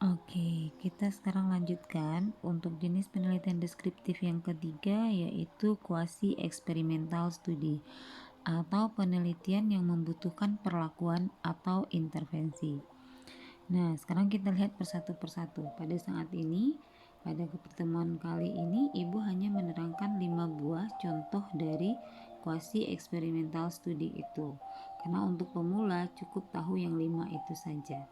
Oke, kita sekarang lanjutkan untuk jenis penelitian deskriptif yang ketiga, yaitu quasi experimental study atau penelitian yang membutuhkan perlakuan atau intervensi. Nah, sekarang kita lihat persatu. Pada saat ini, pada pertemuan kali ini, Ibu hanya menerangkan 5 buah contoh dari quasi experimental study itu. Karena untuk pemula cukup tahu yang 5 itu saja.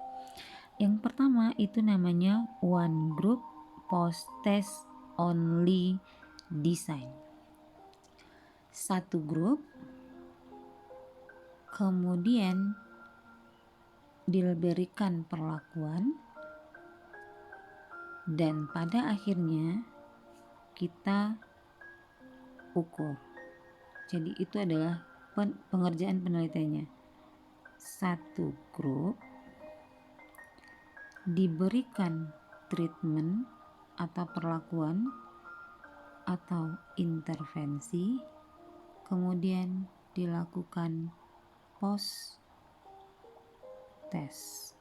Yang pertama itu namanya one group post test only design. Satu grup, kemudian diberikan perlakuan, dan pada akhirnya kita ukur. Jadi itu adalah pengerjaan penelitiannya. Satu grup diberikan treatment atau perlakuan atau intervensi, kemudian dilakukan post test.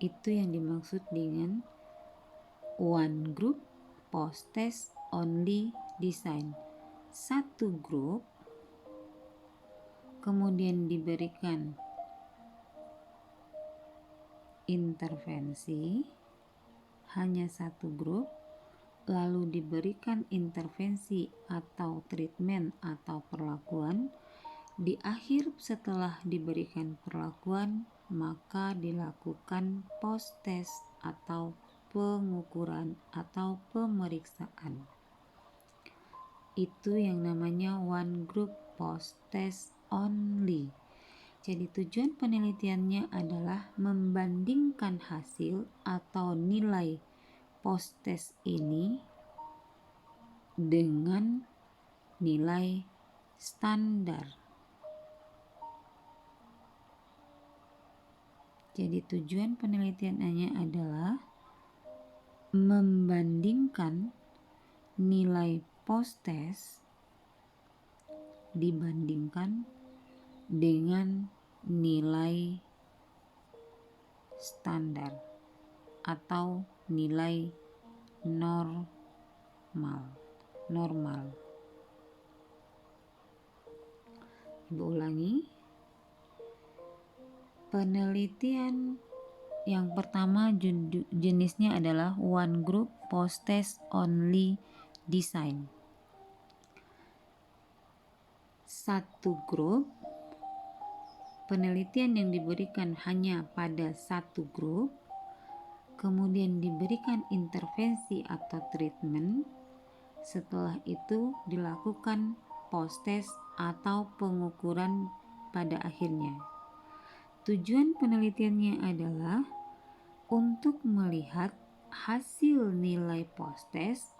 Itu yang dimaksud dengan one group post test only design. Satu grup kemudian diberikan intervensi, hanya satu grup, lalu diberikan intervensi atau treatment atau perlakuan. Di akhir setelah diberikan perlakuan, maka dilakukan post test atau pengukuran atau pemeriksaan. Itu yang namanya one group post test only. Jadi tujuan penelitiannya adalah membandingkan hasil atau nilai post test ini dengan nilai standar. Jadi tujuan penelitiannya adalah membandingkan nilai post test dibandingkan dengan nilai standar atau nilai normal. Ibu ulangi. Penelitian yang pertama jenisnya adalah one group post test only design. Satu grup, penelitian yang diberikan hanya pada satu grup, kemudian diberikan intervensi atau treatment. Setelah itu dilakukan post test atau pengukuran pada akhirnya. Tujuan penelitiannya adalah untuk melihat hasil nilai post test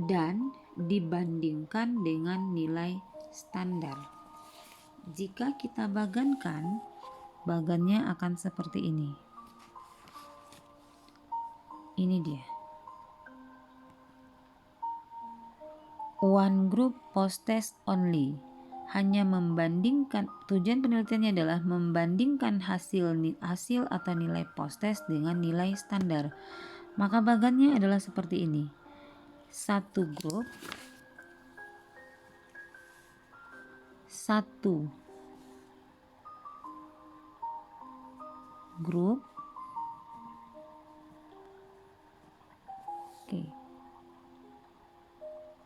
dan dibandingkan dengan nilai standar. Jika kita bagankan, bagannya akan seperti ini. Ini dia. One group post test only. Hanya membandingkan, tujuan penelitiannya adalah membandingkan hasil atau nilai post test dengan nilai standar. Maka bagannya adalah seperti ini. Satu grup,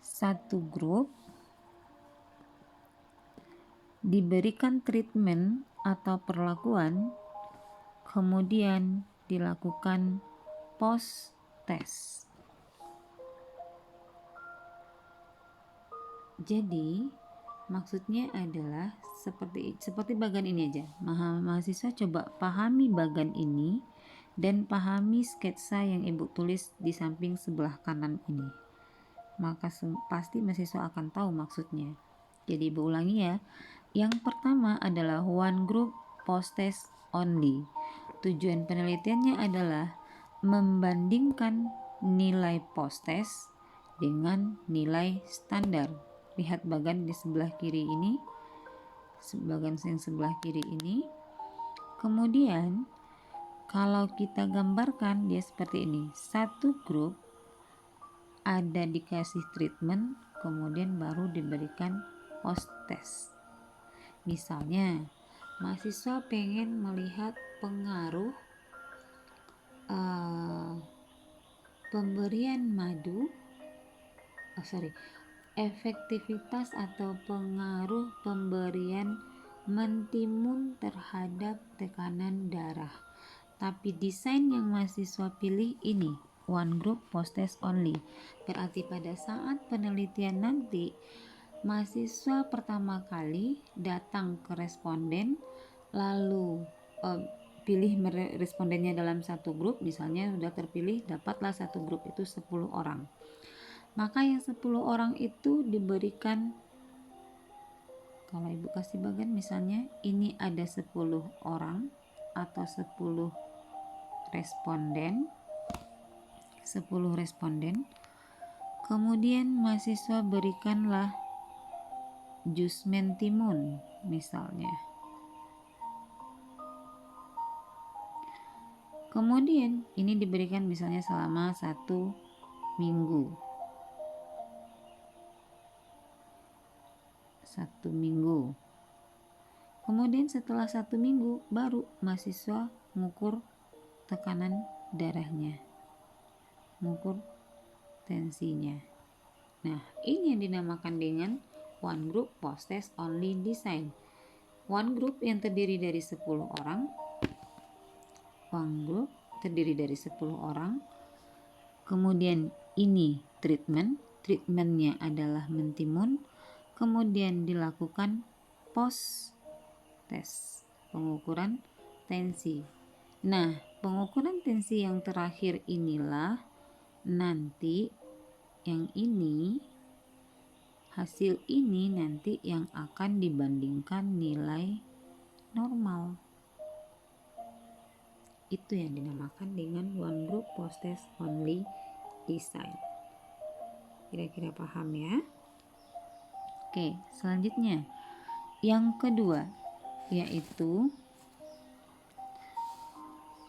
satu grup diberikan treatment atau perlakuan, kemudian dilakukan post test. Jadi maksudnya adalah seperti bagan ini aja. Mahasiswa coba pahami bagan ini dan pahami sketsa yang ibu tulis di samping sebelah kanan ini. Maka pasti mahasiswa akan tahu maksudnya. Jadi ibu ulangi ya. Yang pertama adalah one group post test only. Tujuan penelitiannya adalah membandingkan nilai post test dengan nilai standar. Lihat bagan di sebelah kiri ini, bagan yang sebelah kiri ini. Kemudian Kalau kita gambarkan dia seperti ini. Satu grup ada dikasih treatment, kemudian baru diberikan post test. Misalnya, mahasiswa pengen melihat pengaruh pemberian madu, efektivitas atau pengaruh pemberian mentimun terhadap tekanan darah. Tapi desain yang mahasiswa pilih ini, one group post test only. Berarti pada saat penelitian nanti, mahasiswa pertama kali datang ke responden, lalu pilih respondennya dalam satu grup, misalnya sudah terpilih, dapatlah satu grup itu 10 orang. Maka yang 10 orang itu diberikan, kalau ibu kasih bagian misalnya ini ada 10 orang atau 10 responden, kemudian mahasiswa berikanlah jus mentimun misalnya. Kemudian ini diberikan misalnya selama 1 minggu. Kemudian setelah 1 minggu baru mahasiswa mengukur tekanan darahnya, mengukur tensinya. Nah, ini yang dinamakan dengan one group post test only design. One group yang terdiri dari 10 orang. Kemudian ini treatmentnya adalah mentimun. Kemudian dilakukan post test, pengukuran tensi. Nah, pengukuran tensi yang terakhir inilah nanti yang ini, hasil ini nanti yang akan dibandingkan nilai normal. Itu yang dinamakan dengan one group post test only design. Kira-kira paham ya? Oke, selanjutnya yang kedua yaitu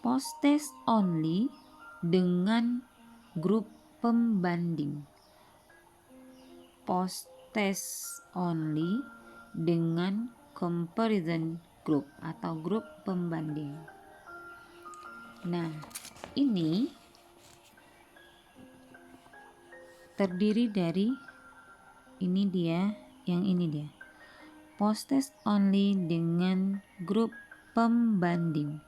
post test only dengan grup pembanding. Post test only dengan comparison group atau grup pembanding. Nah, ini terdiri dari ini dia post test only dengan grup pembanding.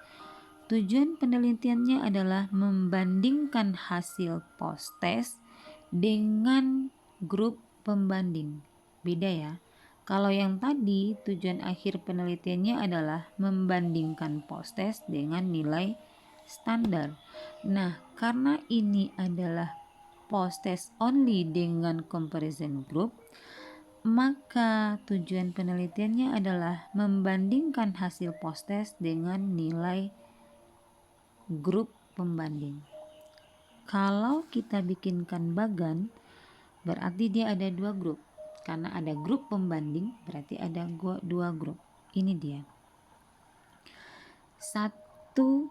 Tujuan penelitiannya adalah membandingkan hasil post test dengan grup pembanding. Beda ya. Kalau yang tadi tujuan akhir penelitiannya adalah membandingkan post test dengan nilai standar. Nah, karena ini adalah post test only dengan comparison group, maka tujuan penelitiannya adalah membandingkan hasil post test dengan nilai grup pembanding. Kalau kita bikinkan bagan, berarti dia ada 2 grup. Karena ada grup pembanding, berarti ada 2 grup. Ini dia. 1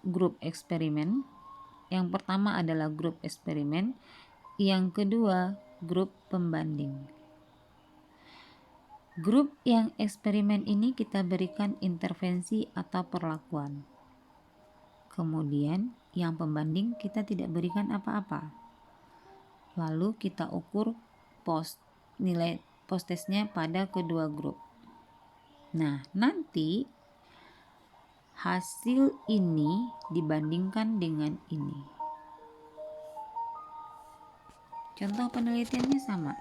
grup eksperimen. Yang pertama adalah grup eksperimen, yang kedua grup pembanding. Grup yang eksperimen ini kita berikan intervensi atau perlakuan. Kemudian yang pembanding kita tidak berikan apa-apa. Lalu kita ukur nilai post testnya pada kedua grup. Nah, nanti hasil ini dibandingkan dengan ini. Contoh penelitiannya sama.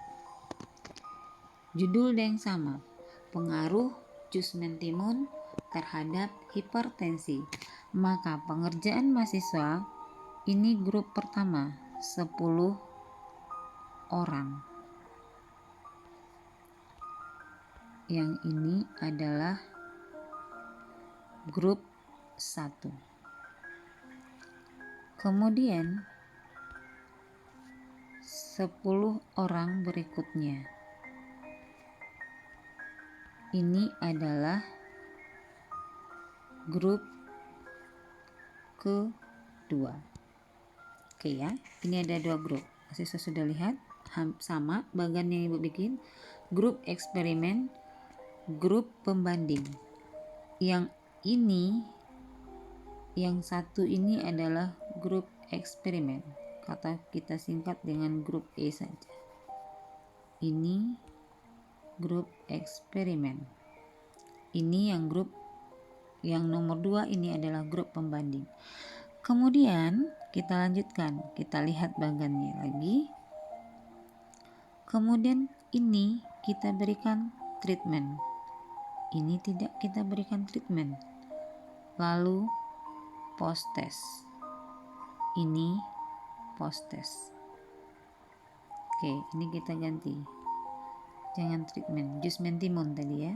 Judul yang sama, pengaruh jus mentimun terhadap hipertensi. Maka pengerjaan mahasiswa ini grup pertama 10 orang. Yang ini adalah grup 1. Kemudian 10 orang berikutnya. Ini adalah grup kedua. Oke ya, ini ada 2 grup. Siswa sudah lihat sama bagan yang Ibu bikin, grup eksperimen, grup pembanding. Yang ini, yang satu ini adalah grup eksperimen, kata kita singkat dengan grup E saja. Ini grup eksperimen. Ini yang grup yang nomor 2 ini adalah grup pembanding. Kemudian kita lanjutkan, kita lihat bagannya lagi. Kemudian ini kita berikan treatment, ini tidak kita berikan treatment. Lalu post test, ini post test. Oke, ini kita ganti, jangan treatment, jus mentimun tadi ya.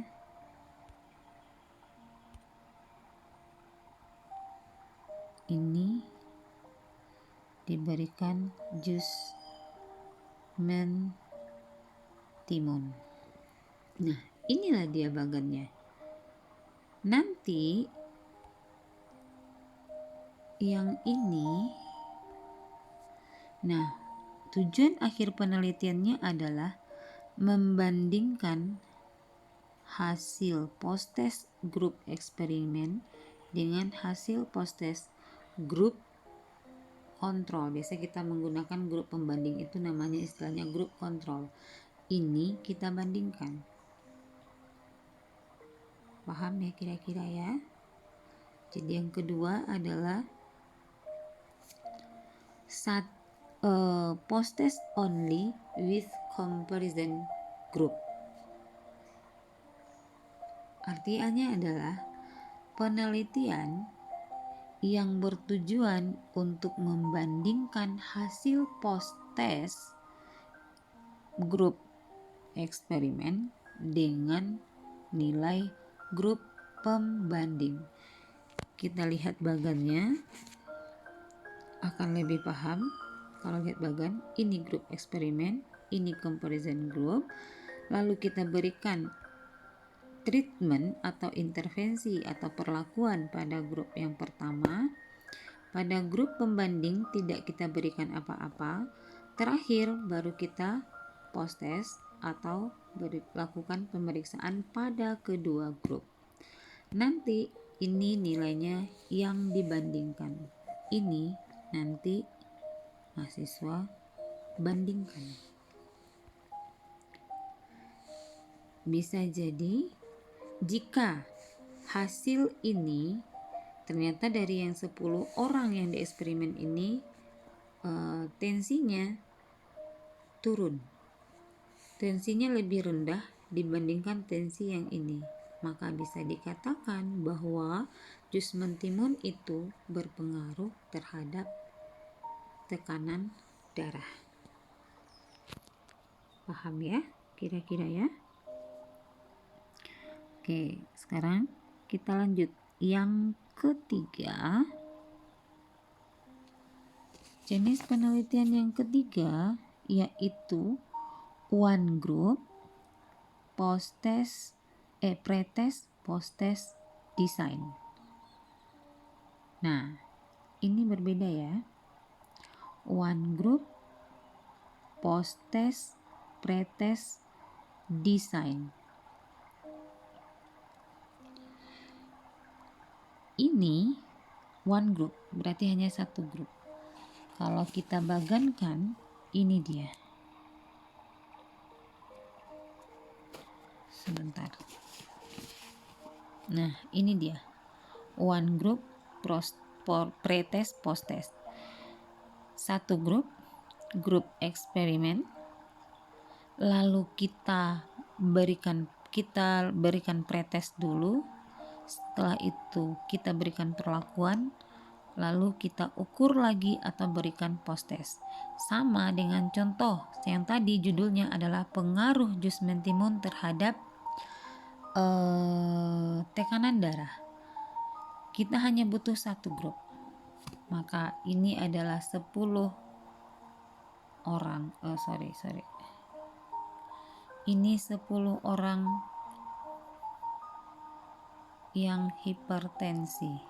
Ini diberikan jus mentimun. Nah, inilah dia bagannya. Nanti yang ini, nah, tujuan akhir penelitiannya adalah membandingkan hasil post test grup eksperimen dengan hasil post test grup kontrol. Biasa kita menggunakan grup pembanding, itu namanya istilahnya grup kontrol. Ini kita bandingkan. Paham ya kira-kira ya? Jadi yang kedua adalah post test only with comparison group. Artinya adalah penelitian yang bertujuan untuk membandingkan hasil post test grup eksperimen dengan nilai grup pembanding. Kita lihat bagannya akan lebih paham. Kalau lihat bagan, ini grup eksperimen, ini comparison group. Lalu kita berikan treatment atau intervensi atau perlakuan pada grup yang pertama. Pada grup pembanding tidak kita berikan apa-apa. Terakhir baru kita post test atau lakukan pemeriksaan pada kedua grup. Nanti ini nilainya yang dibandingkan. Ini nanti mahasiswa bandingkan. Bisa jadi jika hasil ini ternyata dari yang 10 orang yang di eksperimen ini tensinya turun, tensinya lebih rendah dibandingkan tensi yang ini, maka bisa dikatakan bahwa jus mentimun itu berpengaruh terhadap tekanan darah. Paham ya kira-kira ya? Oke, sekarang kita lanjut. Yang ketiga, jenis penelitian yang ketiga yaitu one group pre-test post test design. Nah, ini berbeda ya. One group post test pre-test design. Ini one group, berarti hanya satu grup. Kalau kita bagankan, ini dia. Sebentar. Nah, ini dia. One group pre-test post test. Satu grup eksperimen. Lalu kita berikan pre-test dulu. Setelah itu kita berikan perlakuan, lalu kita ukur lagi atau berikan post test. Sama dengan contoh yang tadi judulnya adalah pengaruh jus mentimun terhadap tekanan darah. Kita hanya butuh satu grup. Maka ini adalah 10 orang. Ini 10 orang yang hipertensi.